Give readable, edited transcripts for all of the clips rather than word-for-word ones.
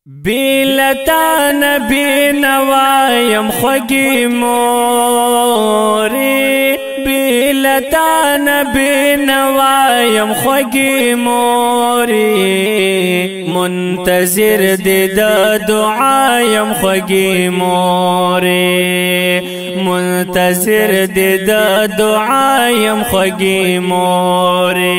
بیلتا نبی نوایم خوگی موری بیلتا نبی نوایم خوگی موری منتظر دی دا دعایم خوگی موری منتظر دی دا دعایم خوگی موری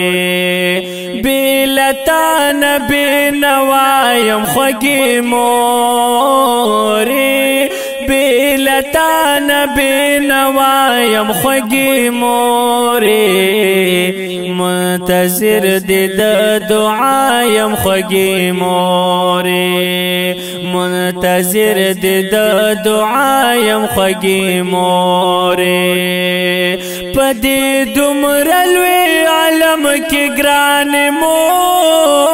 بیلتا نبی نوایم خوگی موری بیلتا نبی نوایم خوگی موری منتظر دی دا دعایم خوگی موری منتظر دی دا دعایم خوگی موری پدی دمرلوی عالم کی گران موری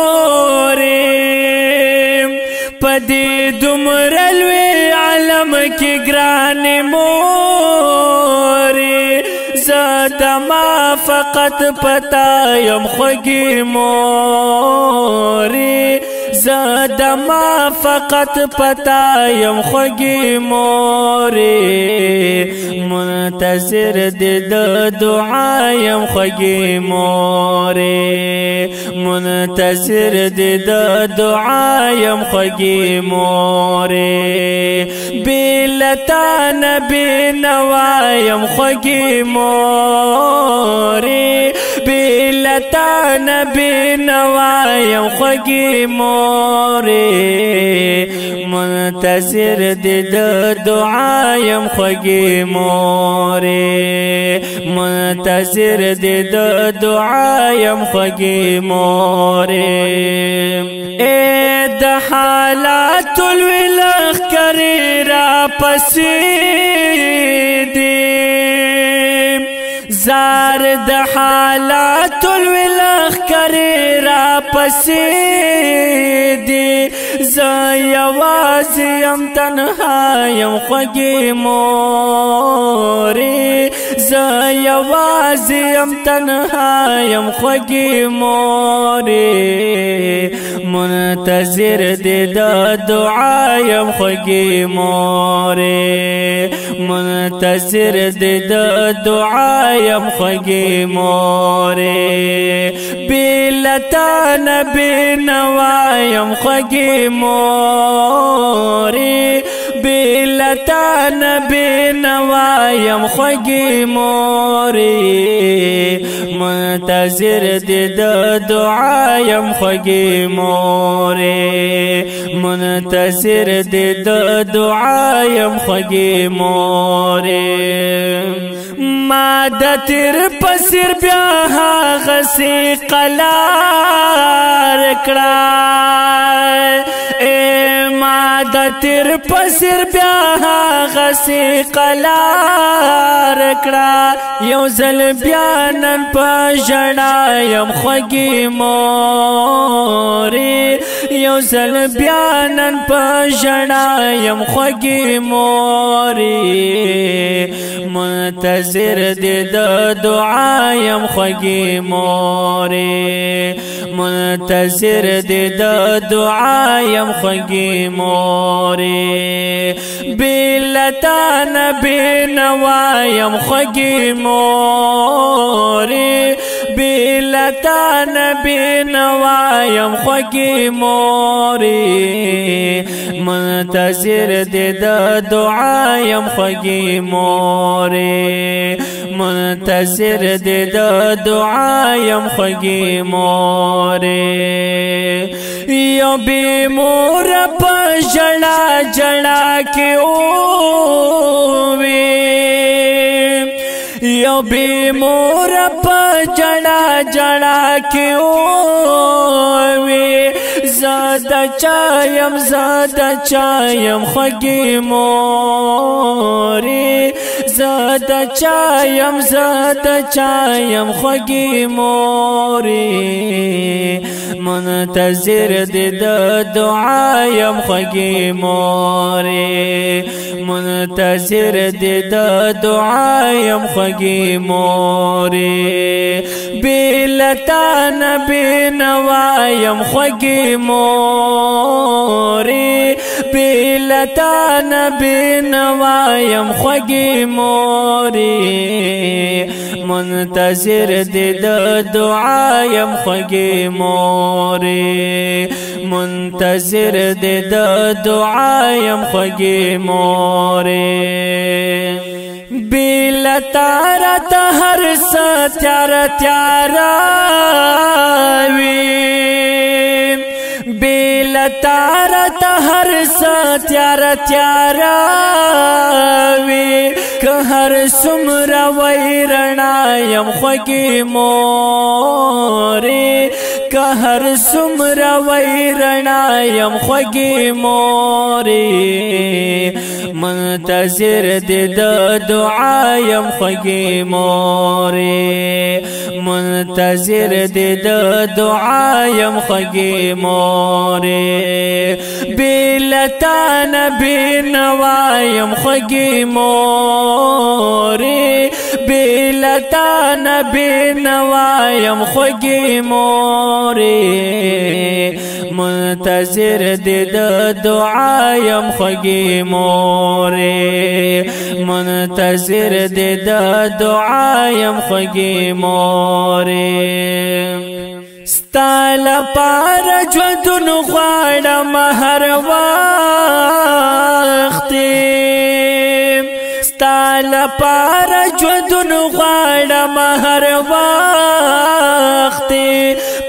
پدی دمرلوی عالم کی گران موری زدما فقط پتایم خوگی موری زدما فقط پتایم خوگی موری منتظر دی دعایم خوگی موری منتظر دی دعایم خوگی موری بیلتا نبی نوایم خوگی موری بیلتا نبی نوایم خوگی موری منتظر دی دعایم خوگی موری منتظر دی دعایم خوگی موری اے د حالات الولخ کری را پسیدی زار د حالات الولخ کری را پسیدی زیوازیم تنهایم خوگی موری زیوازیم تنهایم خوگی موری منتظر دی دعایم خوگی موری منتظر دی دعایم خوگی موری بیلتا نبی نوایم خوگی موری بیلتا نبی نوایم خوگی موری منتظر دی دعایم خوگی موری منتظر دی دعایم خوگی موری ما د تیر پسیر بیا غسی قلار کړه اے ما د تیر پسیر بیا غسی قلار کړه یو ځل بیا نن په ژړا یم خوږی مورې یو ځل بیا نن په ژړا یم خوږی مورې منتظر دی د دعا یم خوږی مورې منتظر دی د دعا یم خوږی مورې بلتا نبی نوا یم خوږی مورې بلتا نبی نوا یم خوږی مورې منتظر دی د دعا یم خوږی مورې منتظر دی د دعا یم خوږی مورې یو بی مور په ژړا ژړا کې اووي یو بی مور په ژړا ژړا کې اووي زاده چایم خوږی مورې زاده چایم خوږی مورې منتظر دی د دعا یم خوږی مورې منتظر دی د دعا یم خوږی مورې بلتا نبی نوا یم خوږی مورې بیلتا نبی نوایم خوگی موری منتظر دی د دعایم خوگی موری منتظر دی د دعایم خوگی موری بیلتا رات هر ستیار تیارا وی بیلتا رات هر ستیار تیارا وی که هر سمر ویرنا یم خوگی موری که هر سمر ویرنا یم خوگی موری منتظر دی د دعایم خوگی موری منتظر دی د دعایم خوگی موری بیلتا نبی نوایم خوگی موری بیلتا نبی نوایم خوگی موری منتظر دی د دعایم خوگی موری منتظر دی د دعایم خوگی موری ستال پار ژوندون غواړم هر وخت ستال پار ژوندون غواړم هر وخت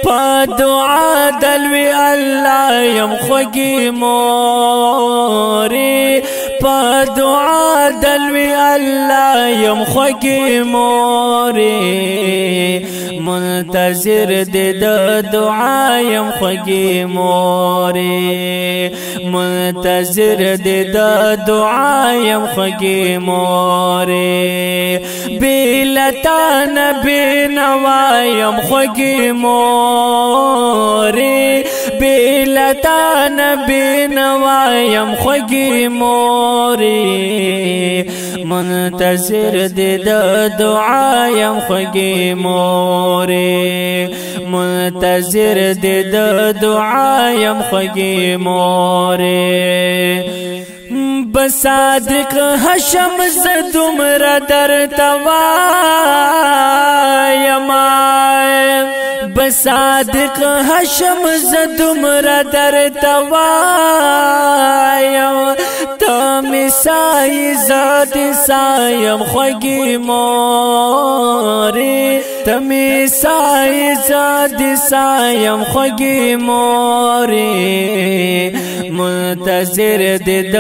په دعا دلوي الله يم خوگی موری په دعا دلوي الله يم خوگی موری منتظر دی د دعایم خوگی موری منتظر دی د دعایم خوگی موری بیلتا نبی نوایم خوگی موری بیلتا نبی نوایم خوگی موری منتظر دی د دعایم خوگی موری منتظر دی د دعایم خوگی موری بصادق حشم زدمر در توایم بصادق حشم زدمر در توایم تمی سای ذات سایم خوگی موری تمی سای ذات سایم خوگی موری منتظر دی د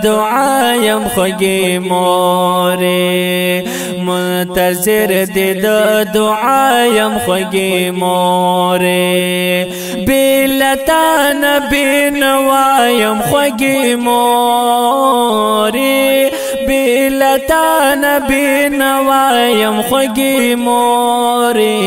دعایم خوگی موری منتظر دی د دعایم خوگی موری بیلتا نبی نوایم خوگی موری بیلتا نبی نوایم خوگی موری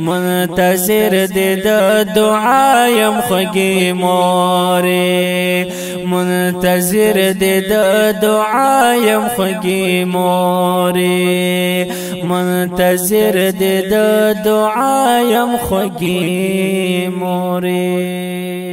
منتظر دی د دعایم خوگی موری منتظر دی د دعایم خوگی موری منتظر دی د دعایم خوگی موری